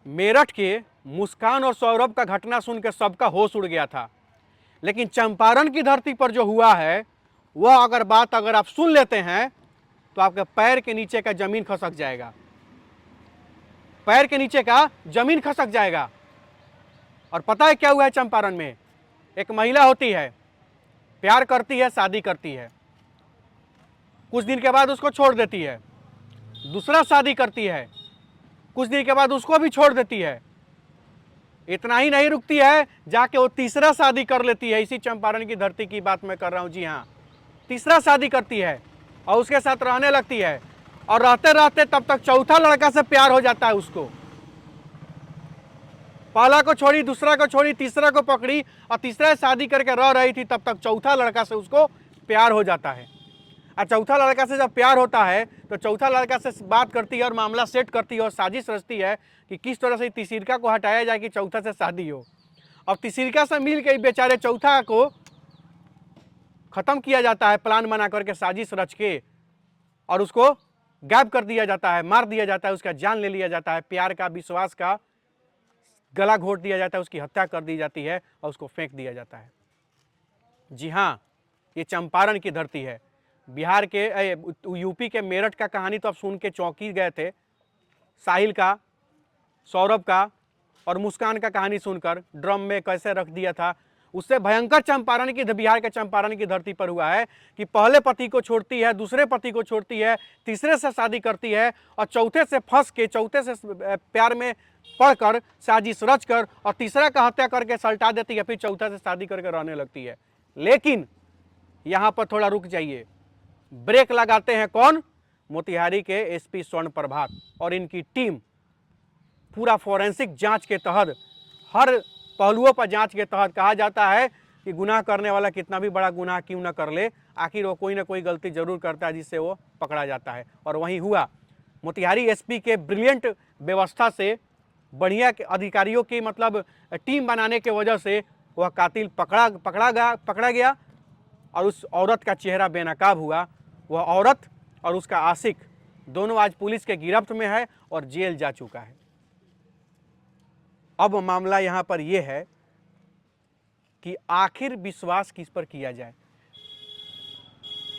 मेरठ के मुस्कान और सौरभ का घटना सुन के सबका होश उड़ गया था, लेकिन चंपारण की धरती पर जो हुआ है वह अगर आप सुन लेते हैं तो आपके पैर के नीचे का जमीन खसक जाएगा, पैर के नीचे का जमीन खसक जाएगा। और पता है क्या हुआ है चंपारण में? एक महिला होती है, प्यार करती है, शादी करती है, कुछ दिन के बाद उसको छोड़ देती है, दूसरा शादी करती है, कुछ दिन के बाद उसको भी छोड़ देती है। इतना ही नहीं रुकती है, जाके वो तीसरा शादी कर लेती है। इसी चंपारण की धरती की बात मैं कर रहा हूँ, जी हाँ, तीसरा शादी करती है और उसके साथ रहने लगती है, और रहते रहते तब तक चौथा लड़का से प्यार हो जाता है उसको। पहला को छोड़ी, दूसरा को छोड़ी, तीसरा को पकड़ी और तीसरा शादी करके रह रही थी, तब तक चौथा लड़का से उसको प्यार हो जाता है। और चौथा लड़का से जब प्यार होता है तो चौथा लड़का से बात करती है और मामला सेट करती है और साजिश रचती है कि किस तरह से तीसरीका को हटाया जाए कि चौथा से शादी हो। और तीसरीका से मिल के बेचारे चौथा को खत्म किया जाता है, प्लान बना करके, साजिश रच के, और उसको गायब कर दिया जाता है, मार दिया जाता है, उसका जान ले लिया जाता है, प्यार का, विश्वास का गला घोट दिया जाता है, उसकी हत्या कर दी जाती है और उसको फेंक दिया जाता है। जी हाँ, ये चंपारण की धरती है, बिहार के यूपी के मेरठ का कहानी तो आप सुन के चौंकी गए थे। साहिल का, सौरभ का और मुस्कान का कहानी सुनकर ड्रम में कैसे रख दिया था। उससे भयंकर चंपारण की, बिहार के चंपारण की धरती पर हुआ है कि पहले पति को छोड़ती है, दूसरे पति को छोड़ती है, तीसरे से शादी करती है और चौथे से फंस के, चौथे से प्यार में पढ़कर, साजिश रच कर और तीसरा का हत्या करके सल्टा देती है, फिर चौथा से शादी करके रहने लगती है। लेकिन यहाँ पर थोड़ा रुक जाइए, ब्रेक लगाते हैं कौन? मोतिहारी के एसपी स्वर्ण प्रभात और इनकी टीम। पूरा फॉरेंसिक जांच के तहत, हर पहलुओं पर जांच के तहत, कहा जाता है कि गुनाह करने वाला कितना भी बड़ा गुनाह क्यों न कर ले, आखिर वो कोई ना कोई गलती जरूर करता है जिससे वो पकड़ा जाता है। और वही हुआ। मोतिहारी एसपी के ब्रिलियंट व्यवस्था से, बढ़िया के अधिकारियों की मतलब टीम बनाने के वजह से वह कातिल पकड़ा गया और उस औरत का चेहरा बेनकाब हुआ। वह औरत और उसका आशिक दोनों आज पुलिस के गिरफ्त में है और जेल जा चुका है। अब मामला यहाँ पर यह है कि आखिर विश्वास किस पर किया जाए।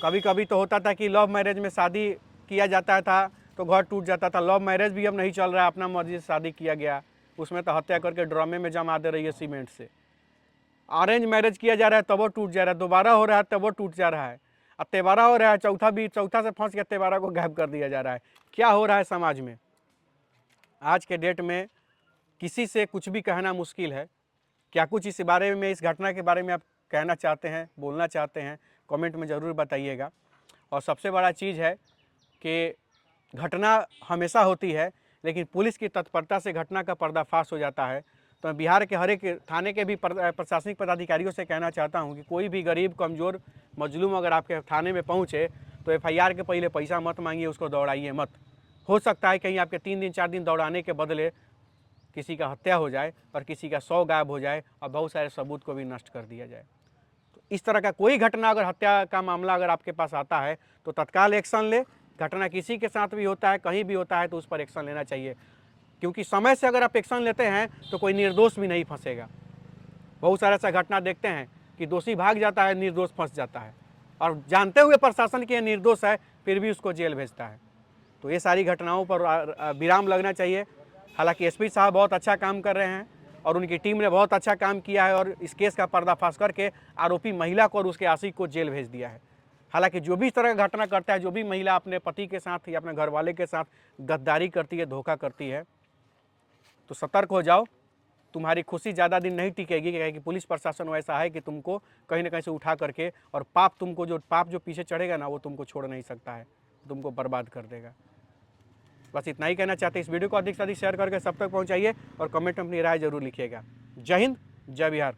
कभी कभी तो होता था कि लव मैरिज में शादी किया जाता था तो घर टूट जाता था। लव मैरिज भी अब नहीं चल रहा है, अपना मर्जी से शादी किया गया, उसमें तो हत्या करके ड्रामे में जमा दे रही है सीमेंट से। अरेंज मैरिज किया जा रहा है तब वो टूट जा रहा है, दोबारा हो रहा है तब वो टूट जा रहा है, अब तेबारा हो रहा है, चौथा से फंस के तेबारा को गायब कर दिया जा रहा है। क्या हो रहा है समाज में? आज के डेट में किसी से कुछ भी कहना मुश्किल है। क्या कुछ इस बारे में, इस घटना के बारे में आप कहना चाहते हैं, बोलना चाहते हैं, कमेंट में ज़रूर बताइएगा। और सबसे बड़ा चीज़ है कि घटना हमेशा होती है, लेकिन पुलिस की तत्परता से घटना का पर्दाफाश हो जाता है। तो मैं बिहार के हर एक थाने के भी प्रशासनिक पदाधिकारियों से कहना चाहता हूं कि कोई भी गरीब, कमज़ोर, मजलूम अगर आपके थाने में पहुंचे तो एफआईआर के पहले पैसा मत मांगिए, उसको दौड़ाइए मत। हो सकता है कहीं आपके 3 दिन 4 दिन दौड़ाने के बदले किसी का हत्या हो जाए और किसी का 100 गायब हो जाए और बहुत सारे सबूत को भी नष्ट कर दिया जाए। तो इस तरह का कोई घटना, अगर हत्या का मामला अगर आपके पास आता है तो तत्काल एक्शन ले। घटना किसी के साथ भी होता है, कहीं भी होता है, तो उस पर एक्शन लेना चाहिए, क्योंकि समय से अगर आप एक्शन लेते हैं तो कोई निर्दोष भी नहीं फंसेगा। बहुत सारा ऐसा घटना देखते हैं कि दोषी भाग जाता है, निर्दोष फंस जाता है, और जानते हुए प्रशासन की निर्दोष है फिर भी उसको जेल भेजता है। तो ये सारी घटनाओं पर विराम लगना चाहिए। हालांकि एसपी साहब बहुत अच्छा काम कर रहे हैं और उनकी टीम ने बहुत अच्छा काम किया है और इस केस का पर्दाफाश करके आरोपी महिला को और उसके आशिक को जेल भेज दिया है। हालांकि जो भी इस तरह का घटना करता है, जो भी महिला अपने पति के साथ या अपने घर वाले के साथ गद्दारी करती है, धोखा करती है, तो सतर्क हो जाओ। तुम्हारी खुशी ज़्यादा दिन नहीं टिकेगी, क्योंकि पुलिस प्रशासन वैसा है कि तुमको कहीं ना कहीं से उठा करके, और पाप जो पीछे चढ़ेगा ना, वो तुमको छोड़ नहीं सकता है, तुमको बर्बाद कर देगा। बस इतना ही कहना चाहते हैं। इस वीडियो को अधिक से अधिक शेयर करके सब तक पहुंचाइए और कमेंट में अपनी राय जरूर लिखिएगा। जय हिंद, जय बिहार।